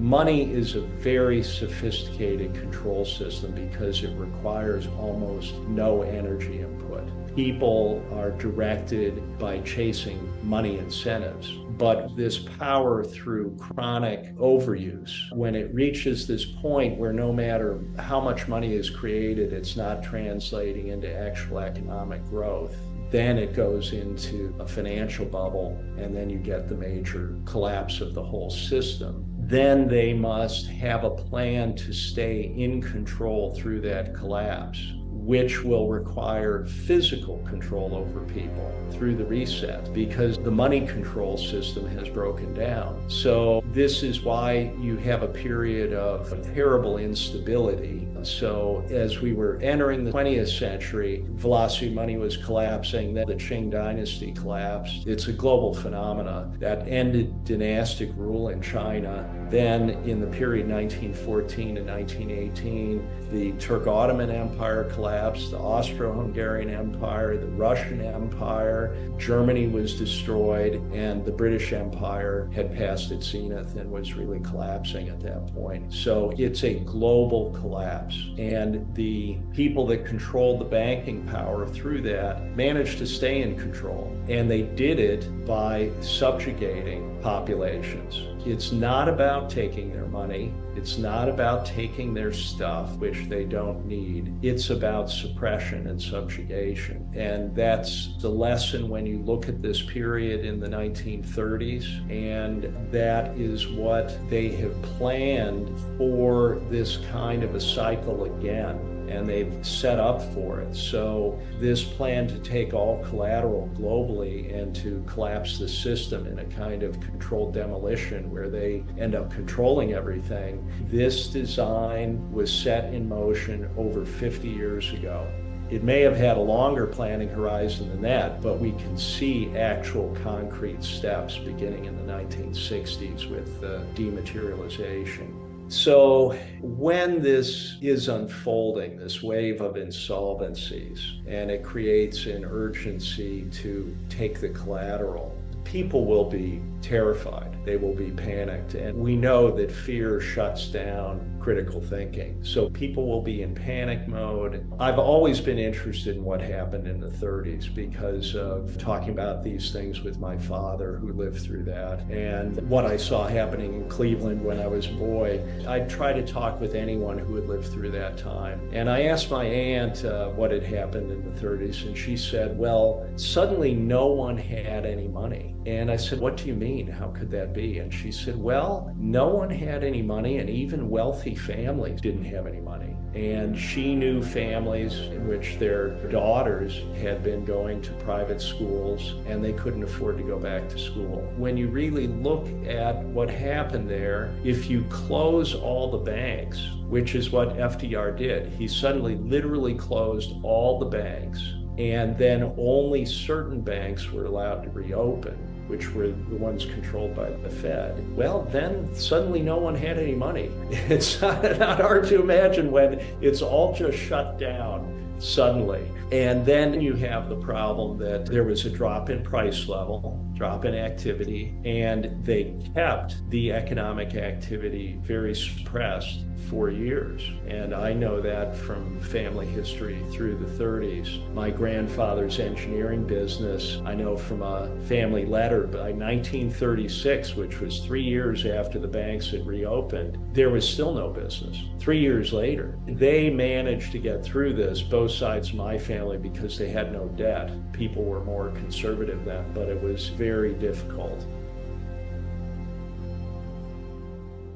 Money is a very sophisticated control system because it requires almost no energy input. People are directed by chasing money incentives, but this power through chronic overuse, when it reaches this point where no matter how much money is created, it's not translating into actual economic growth, then it goes into a financial bubble, and then you get the major collapse of the whole system. Then they must have a plan to stay in control through that collapse, which will require physical control over people through the reset, because the money control system has broken down. So this is why you have a period of terrible instability. So as we were entering the 20th century, velocity money was collapsing, then the Qing dynasty collapsed. It's a global phenomena that ended dynastic rule in China. Then in the period 1914 to 1918, the Turk-Ottoman Empire collapsed, the Austro-Hungarian Empire, the Russian Empire, Germany was destroyed, and the British Empire had passed its zenith and was really collapsing at that point. So it's a global collapse. And the people that controlled the banking power through that managed to stay in control. And they did it by subjugating populations. It's not about taking their money. It's not about taking their stuff, which they don't need. It's about suppression and subjugation. And that's the lesson when you look at this period in the 1930s. And that is what they have planned for this kind of a cycle again. And they've set up for it. So this plan to take all collateral globally and to collapse the system in a kind of controlled demolition where they end up controlling everything, this design was set in motion over 50 years ago. It may have had a longer planning horizon than that, but we can see actual concrete steps beginning in the 1960s with dematerialization. So when this is unfolding, this wave of insolvencies, and it creates an urgency to take the collateral, people will be terrified. They will be panicked. And we know that fear shuts down critical thinking. So people will be in panic mode. I've always been interested in what happened in the 30s because of talking about these things with my father who lived through that and what I saw happening in Cleveland when I was a boy. I'd try to talk with anyone who had lived through that time. And I asked my aunt what had happened in the 30s, and she said, well, suddenly no one had any money. And I said, what do you mean? How could that be? And she said, well, no one had any money, and even wealthy families didn't have any money. And she knew families in which their daughters had been going to private schools and they couldn't afford to go back to school. When you really look at what happened there, if you close all the banks, which is what FDR did, he suddenly literally closed all the banks, and then only certain banks were allowed to reopen, which were the ones controlled by the Fed. Well, then suddenly no one had any money. It's not hard to imagine when it's all just shut down suddenly. And then you have the problem that there was a drop in price level, drop in activity, and they kept the economic activity very suppressed for years. And I know that from family history through the 30s. My grandfather's engineering business, I know from a family letter, by 1936, which was 3 years after the banks had reopened, there was still no business. 3 years later, they managed to get through this, both sides of my family, because they had no debt. People were more conservative then, but it was very difficult.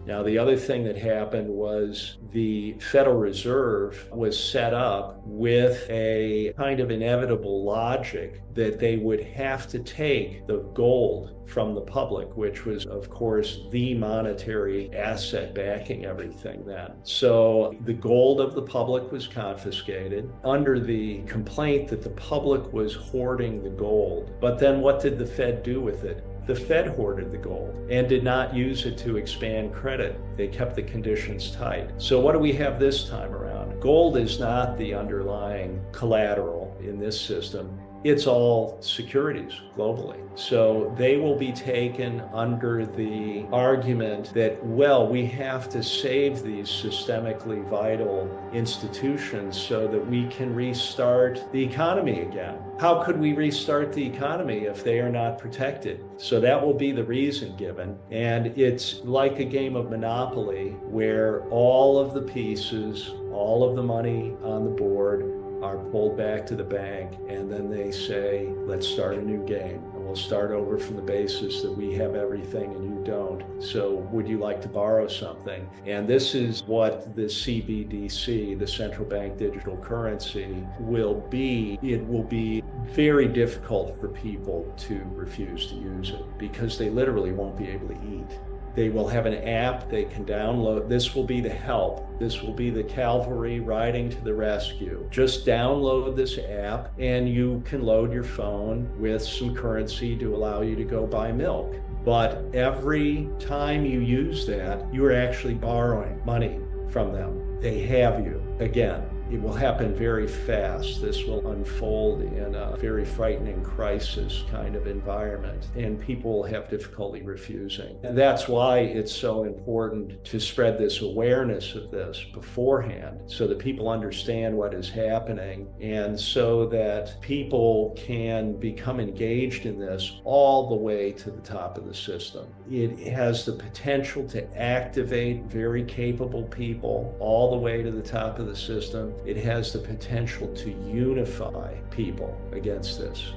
Now, the other thing that happened was the Federal Reserve was set up with a kind of inevitable logic that they would have to take the gold from the public, which was, of course, the monetary asset backing everything then. So the gold of the public was confiscated under the complaint that the public was hoarding the gold. But then what did the Fed do with it? The Fed hoarded the gold and did not use it to expand credit. They kept the conditions tight. So what do we have this time around? Gold is not the underlying collateral in this system. It's all securities globally. So they will be taken under the argument that, well, we have to save these systemically vital institutions so that we can restart the economy again. How could we restart the economy if they are not protected? So that will be the reason given. And it's like a game of Monopoly where all of the pieces, all of the money on the board are pulled back to the bank, and then they say, let's start a new game. And we'll start over from the basis that we have everything and you don't. So would you like to borrow something? And this is what the CBDC, the central bank digital currency, will be. It will be very difficult for people to refuse to use it because they literally won't be able to eat. They will have an app they can download. This will be the help. This will be the cavalry riding to the rescue. Just download this app and you can load your phone with some currency to allow you to go buy milk. But every time you use that, you are actually borrowing money from them. They have you. Again, it will happen very fast. This will unfold in a very frightening crisis kind of environment, and people will have difficulty refusing. And that's why it's so important to spread this awareness of this beforehand so that people understand what is happening and so that people can become engaged in this all the way to the top of the system. It has the potential to activate very capable people all the way to the top of the system. It has the potential to unify people against this.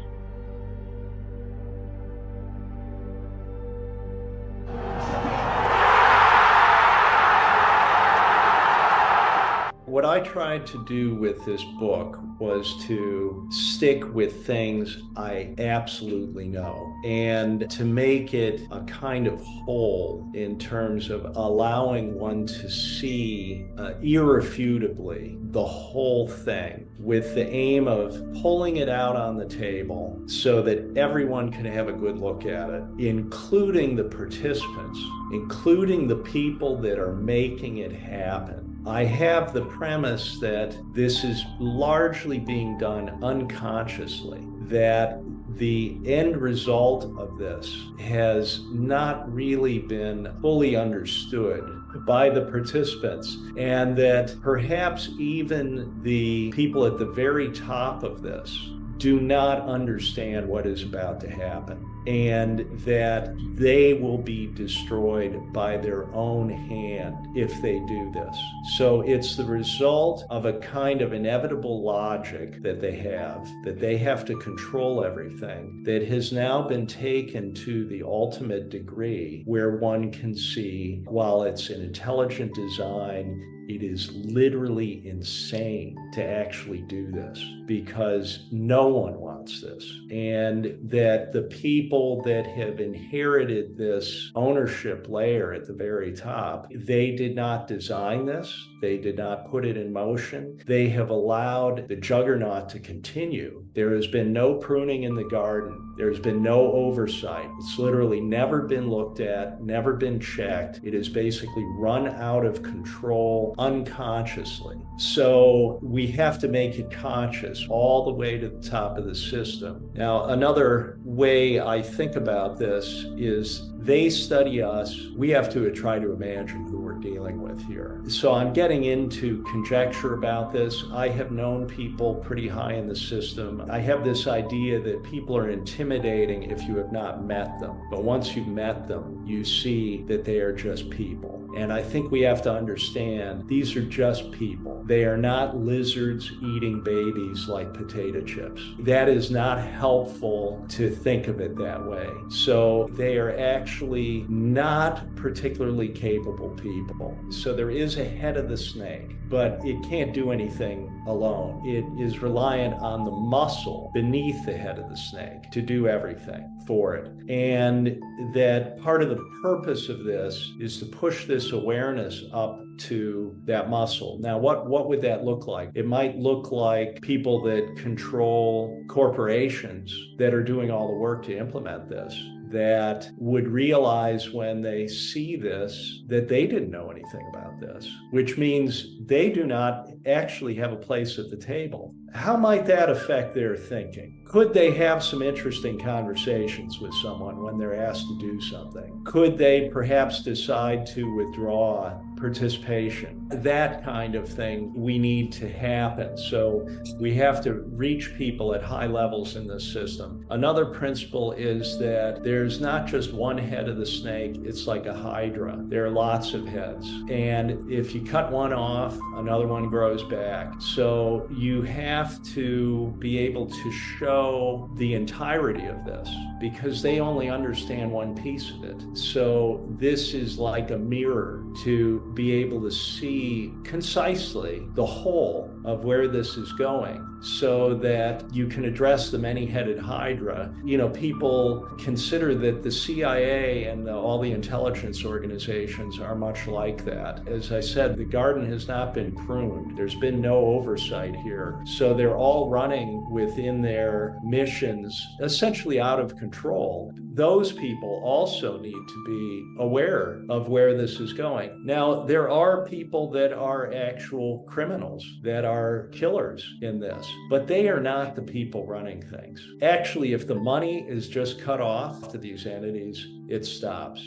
What I tried to do with this book was to stick with things I absolutely know and to make it a kind of whole in terms of allowing one to see irrefutably the whole thing with the aim of pulling it out on the table so that everyone can have a good look at it, including the participants, including the people that are making it happen. I have the premise that this is largely being done unconsciously, that the end result of this has not really been fully understood by the participants, and that perhaps even the people at the very top of this do not understand what is about to happen, and that they will be destroyed by their own hand if they do this. So it's the result of a kind of inevitable logic that they have to control everything, that has now been taken to the ultimate degree where one can see, while it's an intelligent design, it is literally insane to actually do this because no one wants this. And that the people that have inherited this ownership layer at the very top, they did not design this. They did not put it in motion. They have allowed the juggernaut to continue. There has been no pruning in the garden. There's been no oversight. It's literally never been looked at, never been checked. It is basically run out of control unconsciously. So we have to make it conscious all the way to the top of the system. Now, another way I think about this is they study us. We have to try to imagine who we're dealing with here. So I'm getting into conjecture about this. I have known people pretty high in the system. I have this idea that people are intimidating if you have not met them. But once you've met them, you see that they are just people. And I think we have to understand these are just people. They are not lizards eating babies like potato chips. That is not helpful to think of it that way. So they are actually not particularly capable people. So there is a head of the snake, but it can't do anything alone. It is reliant on the muscle beneath the head of the snake to do everything for it. And that part of the purpose of this is to push this awareness up to that muscle. Now, what would that look like? It might look like people that control corporations that are doing all the work to implement this, that would realize when they see this that they didn't know anything about this, which means they do not actually have a place at the table. How might that affect their thinking? Could they have some interesting conversations with someone when they're asked to do something? Could they perhaps decide to withdraw participation? That kind of thing we need to happen. So we have to reach people at high levels in this system. Another principle is that there's not just one head of the snake, it's like a hydra. There are lots of heads. And if you cut one off, another one grows back. So you have to be able to show the entirety of this because they only understand one piece of it. So this is like a mirror to be able to see concisely the whole of where this is going so that you can address the many-headed hydra. You know, people consider that the CIA and all the intelligence organizations are much like that. As I said, the garden has not been pruned. There's been no oversight here. So they're all running within their missions, essentially out of control. Those people also need to be aware of where this is going. Now, there are people that are actual criminals, that are killers in this, but they are not the people running things. Actually, if the money is just cut off to these entities, it stops.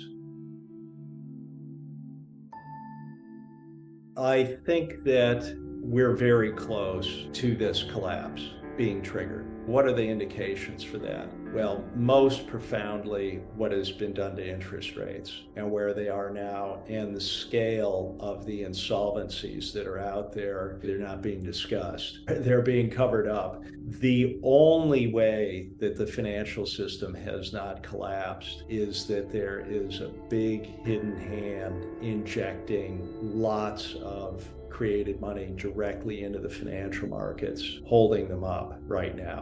I think that we're very close to this collapse being triggered. What are the indications for that? Well, most profoundly, what has been done to interest rates and where they are now and the scale of the insolvencies that are out there. They're not being discussed. They're being covered up. The only way that the financial system has not collapsed is that there is a big hidden hand injecting lots of created money directly into the financial markets, holding them up right now.